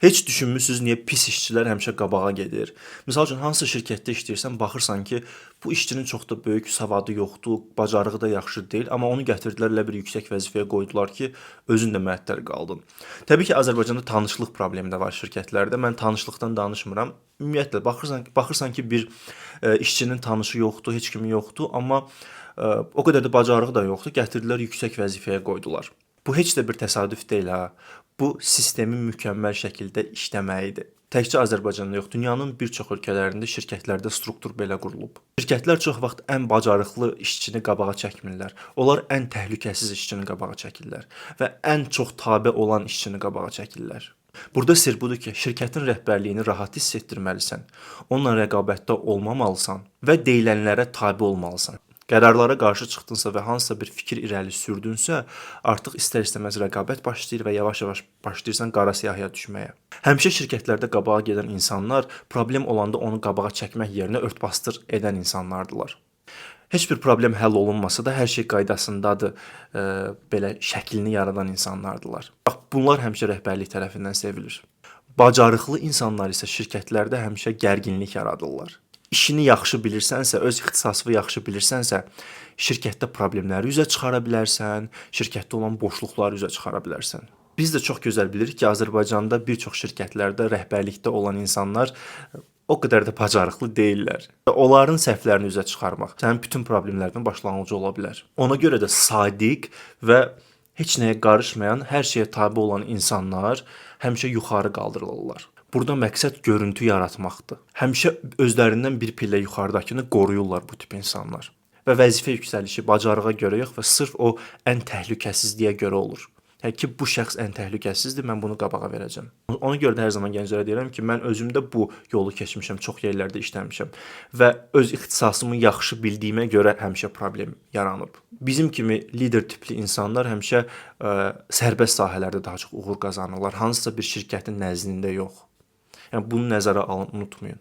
Heç düşünmüsünüz niyə pis işçilər həmişə qabağa gedir? Məsəl üçün hansı şirkətdə işləyirsən, baxırsan ki, bu işçinin çox da böyük savadı yoxdur, bacarığı da yaxşı deyil, amma onu gətirdilər elə bir yüksək vəzifəyə qoydular ki, özün də məəttəl qaldın. Təbii ki, Azərbaycanda tanışlıq problemi də var şirkətlərdə. Mən tanışlıqdan danışmıram. Ümumiyyətlə baxırsan ki, bir işçinin tanışı yoxdur, heç kimi yoxdur, amma o qədər də bacarığı da yoxdur, gətirdilər yüksək vəzifəyə qoydular. Bu heç də bir təsadüf deyil ha. Bu sistemin mükəmməl şəkildə işləməyidir. Təkcə Azərbaycanda yox, dünyanın bir çox ölkələrində şirkətlərdə struktur belə qurulub. Şirkətlər çox vaxt ən bacarıqlı işçini qabağa çəkmirlər. Onlar ən təhlükəsiz işçini qabağa çəkirlər və ən çox tabe olan işçini qabağa çəkirlər. Burada sirr budur ki, şirkətin rəhbərliyini rahat hiss etdirməlisən, onunla rəqabətdə olmamalısan və deyilənlərə tabe olmalısan. Qərarlara qarşı çıxdınsa və hansısa bir fikir irəli sürdünsə, artıq istər-istəməz rəqabət başlayır və yavaş-yavaş başlayırsan qara siyahıya düşməyə. Həmişə şirkətlərdə qabağa gedən insanlar problem olanda onu qabağa çəkmək yerinə ört-basdır edən insanlardılar. Heç bir problem həll olunmasa da hər şey qaydasındadır, belə şəklini yaradan insanlardılar. Bax, bunlar həmişə rəhbərlik tərəfindən sevilir. Bacarıqlı insanlar isə şirkətlərdə həmişə gərginlik yaradırlar. İşini yaxşı bilirsənsə, öz ixtisasını yaxşı bilirsənsə, şirkətdə problemləri üzə çıxara bilərsən, şirkətdə olan boşluqları üzə çıxara bilərsən. Biz də çox gözəl bilirik ki, Azərbaycanda bir çox şirkətlərdə rəhbərlikdə olan insanlar o qədər də bacarıqlı deyillər. Onların səhvlərini üzə çıxarmaq sənin bütün problemlərdən başlanğıcı ola bilər. Ona görə də sadiq və heç nəyə qarışmayan, hər şeyə tabe olan insanlar həmişə yuxarı qaldırılırlar. Burada məqsəd görüntü yaratmaqdır. Həmişə özlərindən bir pillə yuxarıdakını qoruyurlar bu tip insanlar. Və vəzifə yüksəlişi bacarığa görə yox və sırf o ən təhlükəsizliyə görə olur. Yəni ki, bu şəxs ən təhlükəsizdir, mən bunu qabağa verəcəm. Ona görə də hər zaman gənclərə deyirəm ki, mən özümdə bu yolu keçmişəm, çox yerlərdə işləmişəm və öz ixtisasımı yaxşı bildiyimə görə həmişə problem yaranıb. Bizim kimi lider tipli insanlar həmişə sərbəst sahələrdə daha çox uğur qazanırlar, hansısa bir şirkətin nəzdində yox. Yəni bunu nəzərə alın, unutmayın.